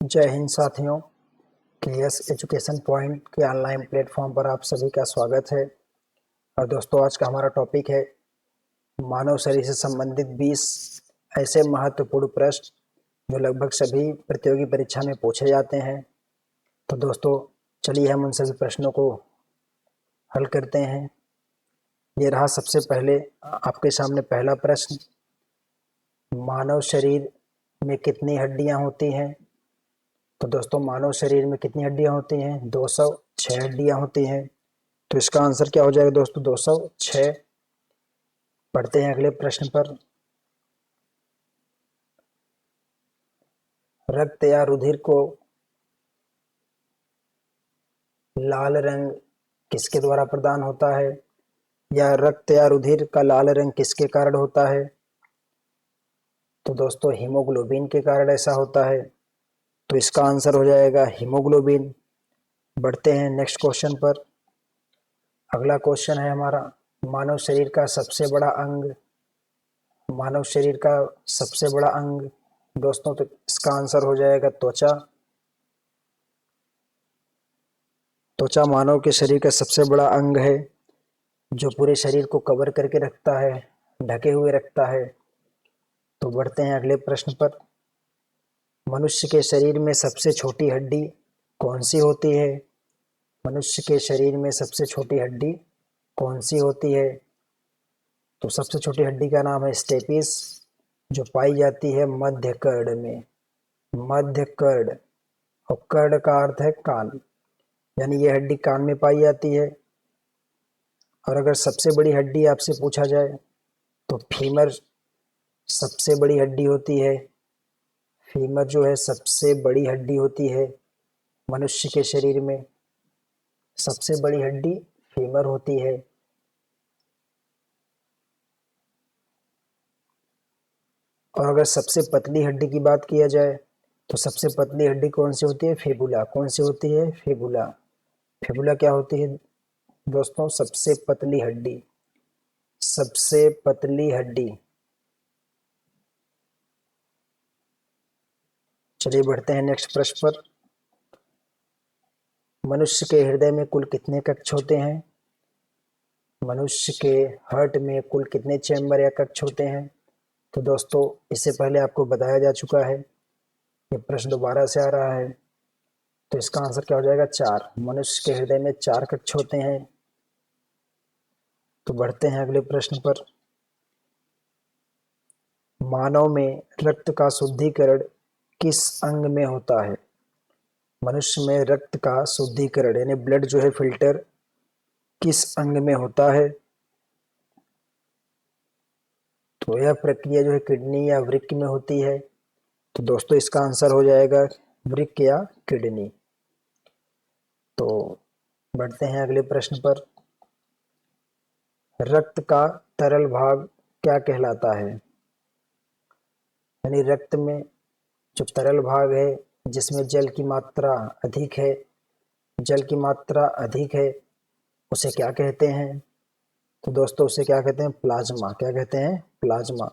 जय हिंद साथियों। KS education point के ऑनलाइन प्लेटफॉर्म पर आप सभी का स्वागत है। और दोस्तों, आज का हमारा टॉपिक है मानव शरीर से संबंधित 20 ऐसे महत्वपूर्ण प्रश्न जो लगभग सभी प्रतियोगी परीक्षा में पूछे जाते हैं। तो दोस्तों, चलिए हम उन सभी प्रश्नों को हल करते हैं। ये रहा सबसे पहले आपके सामने पहला प्रश्न। मानव शरीर में कितनी हड्डियां होती हैं? तो दोस्तों, मानव शरीर में कितनी हड्डियां होती हैं? 206 हड्डियां होती हैं। तो इसका आंसर क्या हो जाएगा दोस्तों? 206। पढ़ते हैं अगले प्रश्न पर। रक्त या रुधिर को लाल रंग किसके द्वारा प्रदान होता है? या रक्त या रुधिर का लाल रंग किसके कारण होता है? तो दोस्तों, हीमोग्लोबिन के कारण ऐसा होता है। तो इसका आंसर हो जाएगा हीमोग्लोबिन। बढ़ते हैं नेक्स्ट क्वेश्चन पर। अगला क्वेश्चन है हमारा, मानव शरीर का सबसे बड़ा अंग। मानव शरीर का सबसे बड़ा अंग दोस्तों, तो इसका आंसर हो जाएगा त्वचा। त्वचा मानव के शरीर का सबसे बड़ा अंग है जो पूरे शरीर को कवर करके रखता है, ढके हुए रखता है। तो बढ़ते हैं अगले प्रश्न पर। मनुष्य के शरीर में सबसे छोटी हड्डी कौन सी होती है? मनुष्य के शरीर में सबसे छोटी हड्डी कौन सी होती है? तो सबसे छोटी हड्डी का नाम है स्टेपिस, जो पाई जाती है मध्य कर्ण में। मध्य कर्ण, और कर्ण का अर्थ है कान, यानी यह हड्डी कान में पाई जाती है। और अगर सबसे बड़ी हड्डी आपसे पूछा जाए तो फीमर सबसे बड़ी हड्डी होती है। फीमर जो है सबसे बड़ी हड्डी होती है मनुष्य के शरीर में। सबसे बड़ी हड्डी फीमर होती है। और अगर सबसे पतली हड्डी की बात किया जाए तो सबसे पतली हड्डी कौन सी होती है? फेबुला। कौन सी होती है? फेबुला। फेबुला क्या होती है दोस्तों? सबसे पतली हड्डी। सबसे पतली हड्डी। चलिए बढ़ते हैं नेक्स्ट प्रश्न पर। मनुष्य के हृदय में कुल कितने कक्ष होते हैं? मनुष्य के हार्ट में कुल कितने चैम्बर या कक्ष होते हैं? तो दोस्तों, इससे पहले आपको बताया जा चुका है, ये प्रश्न दोबारा से आ रहा है। तो इसका आंसर क्या हो जाएगा? 4। मनुष्य के हृदय में 4 कक्ष होते हैं। तो बढ़ते हैं अगले प्रश्न पर। मानव में रक्त का शुद्धिकरण किस अंग में होता है? मनुष्य में रक्त का शुद्धिकरण यानी ब्लड जो है फिल्टर किस अंग में होता है? तो यह प्रक्रिया जो है किडनी या वृक्क में होती है। तो दोस्तों, इसका आंसर हो जाएगा वृक्क या किडनी। तो बढ़ते हैं अगले प्रश्न पर। रक्त का तरल भाग क्या कहलाता है? यानी रक्त में जो तरल भाग है जिसमें जल की मात्रा अधिक है, जल की मात्रा अधिक है, उसे क्या कहते हैं? तो दोस्तों, उसे क्या कहते हैं? प्लाज्मा। क्या कहते हैं? प्लाज्मा।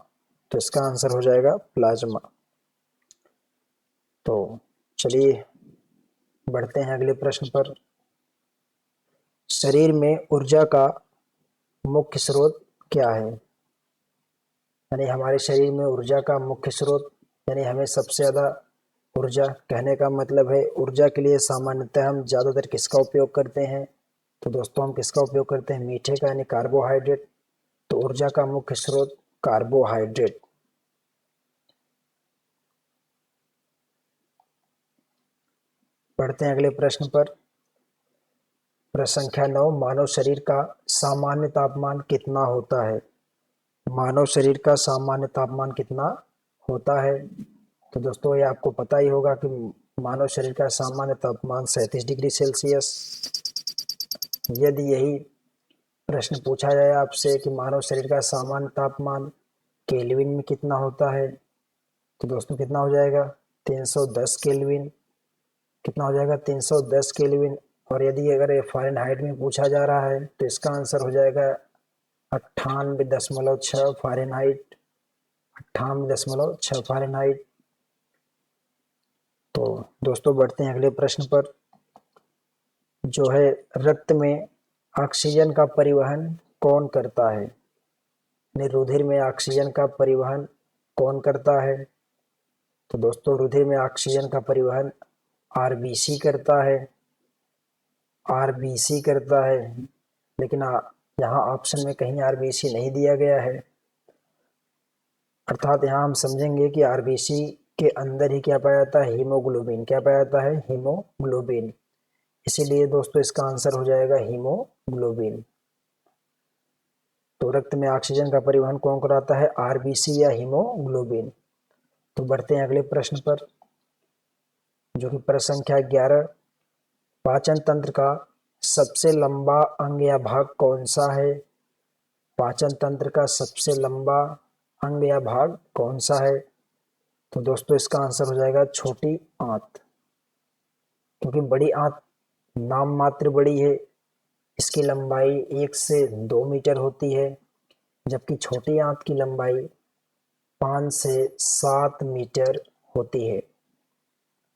तो इसका आंसर हो जाएगा प्लाज्मा। तो चलिए बढ़ते हैं अगले प्रश्न पर। शरीर में ऊर्जा का मुख्य स्रोत क्या है? यानी हमारे शरीर में ऊर्जा का मुख्य स्रोत, यानी हमें सबसे ज़्यादा ऊर्जा, कहने का मतलब है ऊर्जा के लिए सामान्यतः हम ज़्यादातर किसका उपयोग करते हैं? तो दोस्तों, हम किसका उपयोग करते हैं? मीठे का, यानी कार्बोहाइड्रेट। तो ऊर्जा का मुख्य स्रोत कार्बोहाइड्रेट। पढ़ते हैं अगले प्रश्न पर। प्रश्न संख्या 9, मानव शरीर का सामान्य तापमान कितना होता है? मानव शरीर का सामान्य तापमान कितना होता है? तो दोस्तों, ये आपको पता ही होगा कि मानव शरीर का सामान्य तापमान 37 डिग्री सेल्सियस। यदि यही प्रश्न पूछा जाए आपसे कि मानव शरीर का सामान्य तापमान केल्विन में कितना होता है, तो दोस्तों कितना हो जाएगा? 310 केल्विन। कितना हो जाएगा? 310 केल्विन। और यदि अगर ये फ़ारेनहाइट में पूछा जा रहा है तो इसका आंसर हो जाएगा 98.6 फ़ारेनहाइट। 98.6 फ़ारेनहाइट। तो तो दोस्तों बढ़ते हैं अगले प्रश्न पर, जो है रक्त में ऑक्सीजन का परिवहन कौन करता है? यानी रुधिर में ऑक्सीजन का परिवहन कौन करता है? तो दोस्तों रुधिर में ऑक्सीजन का परिवहन आरबीसी करता है, आरबीसी करता है। लेकिन यहाँ ऑप्शन में कहीं आरबीसी नहीं दिया गया है, अर्थात यहाँ हम समझेंगे कि आरबीसी के अंदर ही क्या पाया जाता है? हीमोग्लोबिन। क्या पाया जाता है? हीमोग्लोबिन। इसीलिए दोस्तों इसका आंसर हो जाएगा हीमोग्लोबिन। तो रक्त में ऑक्सीजन का परिवहन कौन कराता है? आरबीसी या हीमोग्लोबिन। तो बढ़ते हैं अगले प्रश्न पर, जो कि प्रश्न संख्या 11, पाचन तंत्र का सबसे लंबा अंग या भाग कौन सा है? पाचन तंत्र का सबसे लंबा अंग या भाग कौन सा है? तो दोस्तों इसका आंसर हो जाएगा छोटी आंत, क्योंकि बड़ी आंत नाम मात्र बड़ी है, इसकी लंबाई 1 से 2 मीटर होती है, जबकि छोटी आंत की लंबाई 5 से 7 मीटर होती है।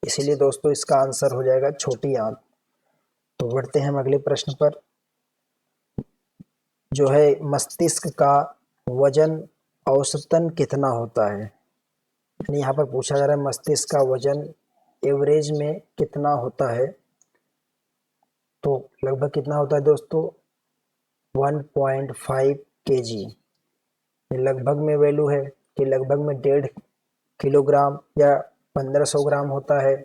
इसीलिए दोस्तों इसका आंसर हो जाएगा छोटी आंत। तो बढ़ते हैं हम अगले प्रश्न पर, जो है मस्तिष्क का वजन औसतन कितना होता है? यानी यहाँ पर पूछा जा रहा है मस्तिष्क का वजन एवरेज में कितना होता है? तो लगभग कितना होता है दोस्तों? 1.5 kg। लगभग में वैल्यू है कि लगभग में 1.5 किलोग्राम या 1500 ग्राम होता है।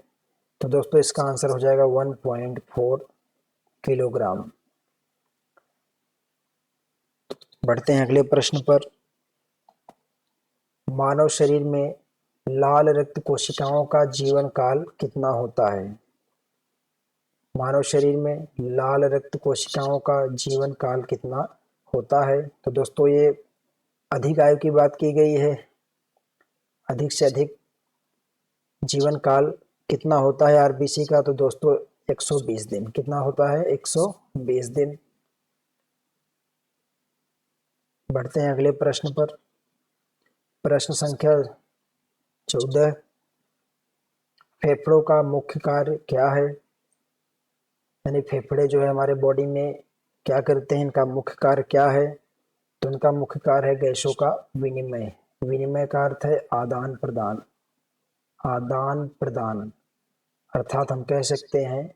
तो दोस्तों इसका आंसर हो जाएगा 1.4 किलोग्राम। बढ़ते हैं अगले प्रश्न पर, मानव शरीर में लाल रक्त कोशिकाओं का जीवन काल कितना होता है? मानव शरीर में लाल रक्त कोशिकाओं का जीवन काल कितना होता है? तो दोस्तों ये अधिक आयु की बात की गई है, अधिक से अधिक जीवन काल कितना होता है आरबीसी का? तो दोस्तों 120 दिन। कितना होता है? 120 दिन। बढ़ते हैं अगले प्रश्न पर, प्रश्न संख्या 14, फेफड़ों का मुख्य कार्य क्या है? यानी फेफड़े जो है हमारे बॉडी में क्या करते हैं, इनका मुख्य कार्य क्या है? तो इनका मुख्य कार्य है गैसों का विनिमय। विनिमय का अर्थ है आदान प्रदान, आदान प्रदान। अर्थात हम कह सकते हैं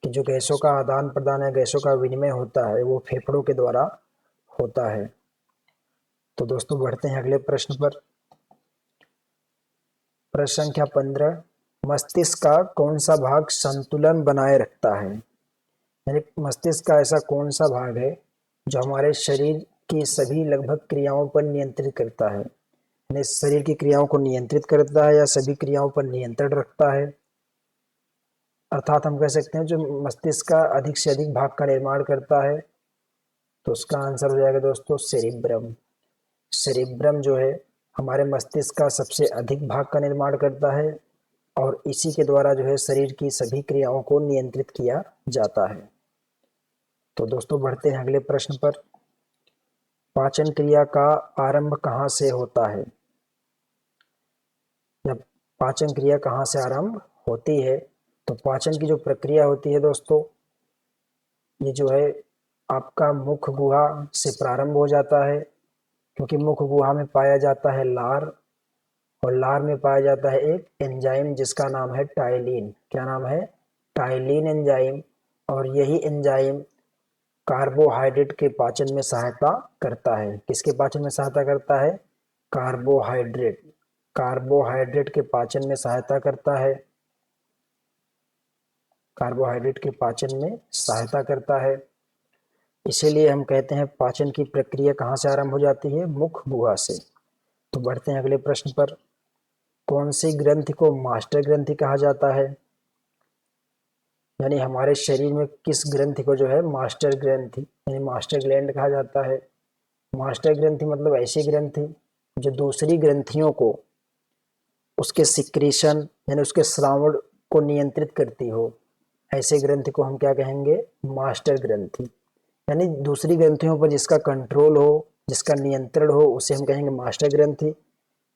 कि जो गैसों का आदान प्रदान है, गैसों का विनिमय होता है, वो फेफड़ों के द्वारा होता है। तो दोस्तों बढ़ते हैं अगले प्रश्न पर, प्रश्न संख्या 15, मस्तिष्क का कौन सा भाग संतुलन बनाए रखता है? यानी मस्तिष्क का ऐसा कौन सा भाग है जो हमारे शरीर की सभी लगभग क्रियाओं पर नियंत्रित करता है? यानी शरीर की क्रियाओं को नियंत्रित करता है या सभी क्रियाओं पर नियंत्रण रखता है। अर्थात हम कह सकते हैं जो मस्तिष्क का अधिक से अधिक भाग का निर्माण करता है, तो उसका आंसर हो जाएगा दोस्तों सेरिब्रम। सेरिब्रम जो है हमारे मस्तिष्क का सबसे अधिक भाग का निर्माण करता है और इसी के द्वारा जो है शरीर की सभी क्रियाओं को नियंत्रित किया जाता है। तो दोस्तों बढ़ते हैं अगले प्रश्न पर, पाचन क्रिया का आरंभ कहाँ से होता है? जब पाचन क्रिया कहाँ से आरंभ होती है? तो पाचन की जो प्रक्रिया होती है दोस्तों, ये जो है आपका मुख गुहा से प्रारंभ हो जाता है, क्योंकि मुख गुहा में पाया जाता है लार, और लार में पाया जाता है एक एंजाइम जिसका नाम है टाइलिन। क्या नाम है? Ptyalin enzyme. और यही एंजाइम कार्बोहाइड्रेट के पाचन में सहायता करता है। किसके पाचन में सहायता करता है? कार्बोहाइड्रेट। कार्बोहाइड्रेट के पाचन में सहायता करता है, कार्बोहाइड्रेट के पाचन में सहायता करता है। इसीलिए हम कहते हैं पाचन की प्रक्रिया कहाँ से आरंभ हो जाती है? मुख गुहा से। तो बढ़ते हैं अगले प्रश्न पर, कौन सी ग्रंथि को मास्टर ग्रंथि कहा जाता है? यानी हमारे शरीर में किस ग्रंथि को जो है मास्टर ग्रंथि यानी मास्टर ग्लैंड कहा जाता है? मास्टर ग्रंथि मतलब ऐसी ग्रंथि जो दूसरी ग्रंथियों को उसके सिक्रीशन यानी उसके स्रावण को नियंत्रित करती हो, ऐसे ग्रंथि को हम क्या कहेंगे? मास्टर ग्रंथि। यानी दूसरी ग्रंथियों पर जिसका कंट्रोल हो, जिसका नियंत्रण हो, उसे हम कहेंगे मास्टर ग्रंथि।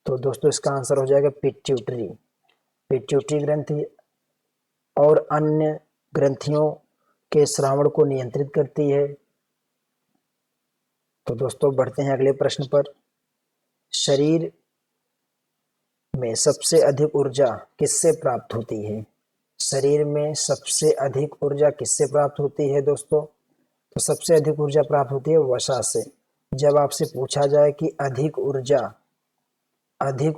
तो दोस्तों इसका आंसर हो जाएगा पिट्यूटरी। पिट्यूटरी ग्रंथि और अन्य ग्रंथियों के श्रावण को नियंत्रित करती है। तो दोस्तों बढ़ते हैं अगले प्रश्न पर। शरीर में सबसे अधिक ऊर्जा किससे प्राप्त होती है? शरीर में सबसे अधिक ऊर्जा किससे प्राप्त होती है दोस्तों? तो सबसे अधिक ऊर्जा प्राप्त होती है वसा से। जब आपसे पूछा जाए कि अधिक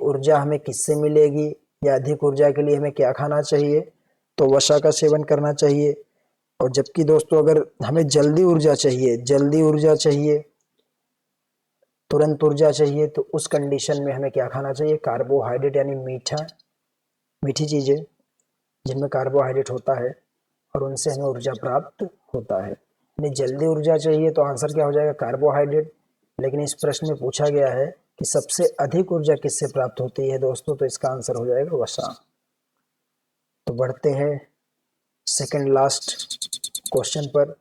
ऊर्जा हमें किससे मिलेगी या अधिक ऊर्जा के लिए हमें क्या खाना चाहिए, तो वसा का सेवन करना चाहिए। और जबकि दोस्तों अगर हमें जल्दी ऊर्जा चाहिए, तुरंत ऊर्जा चाहिए, तो उस कंडीशन में हमें क्या खाना चाहिए? कार्बोहाइड्रेट यानी मीठी चीजें जिनमें कार्बोहाइड्रेट होता है और उनसे हमें ऊर्जा प्राप्त होता है। यानी जल्दी ऊर्जा चाहिए तो आंसर क्या हो जाएगा? कार्बोहाइड्रेट। लेकिन इस प्रश्न में पूछा गया है कि सबसे अधिक ऊर्जा किससे प्राप्त होती है दोस्तों, तो इसका आंसर हो जाएगा वसा। तो बढ़ते हैं सेकंड लास्ट क्वेश्चन पर,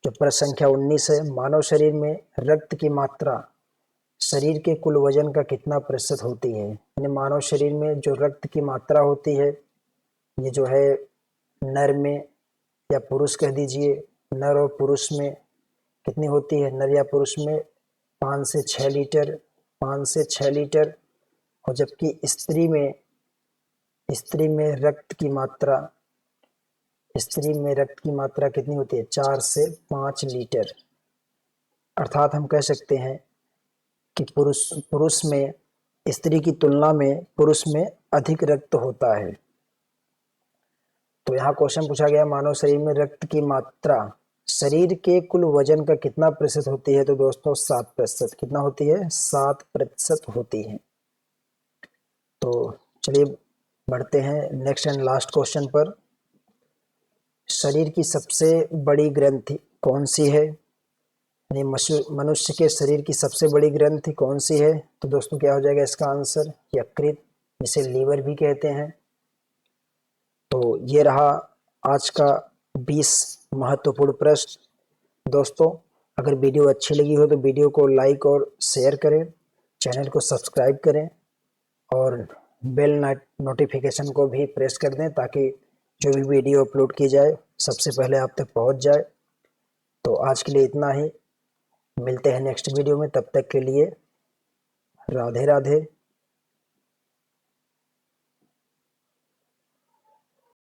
जो प्रश्न संख्या 19 है। मानव शरीर में रक्त की मात्रा शरीर के कुल वजन का कितना प्रतिशत होती है? यानी मानव शरीर में जो रक्त की मात्रा होती है, ये जो है नर में या पुरुष कह दीजिए, नर और पुरुष में कितनी होती है? नर या पुरुष में 5 से 6 लीटर। और जबकि स्त्री में रक्त की मात्रा कितनी होती है? 4 से 5 लीटर। अर्थात हम कह सकते हैं कि पुरुष में स्त्री की तुलना में पुरुष में अधिक रक्त होता है। तो यहाँ क्वेश्चन पूछा गया मानव शरीर में रक्त की मात्रा शरीर के कुल वजन का कितना प्रतिशत होती है? तो दोस्तों 7%। कितना होती है? 7% होती है। तो चलिए बढ़ते हैं नेक्स्ट एंड लास्ट क्वेश्चन पर। शरीर की सबसे बड़ी ग्रंथि कौन सी है? यानी मनुष्य के शरीर की सबसे बड़ी ग्रंथि कौन सी है? तो दोस्तों क्या हो जाएगा इसका आंसर? यकृत, जिसे लीवर भी कहते हैं। तो ये रहा आज का 20 महत्वपूर्ण प्रश्न। दोस्तों अगर वीडियो अच्छी लगी हो तो वीडियो को लाइक और शेयर करें, चैनल को सब्सक्राइब करें और बेल नोटिफिकेशन को भी प्रेस कर दें ताकि जो भी वीडियो अपलोड की जाए सबसे पहले आप तक पहुंच जाए। तो आज के लिए इतना ही, मिलते हैं नेक्स्ट वीडियो में। तब तक के लिए राधे राधे।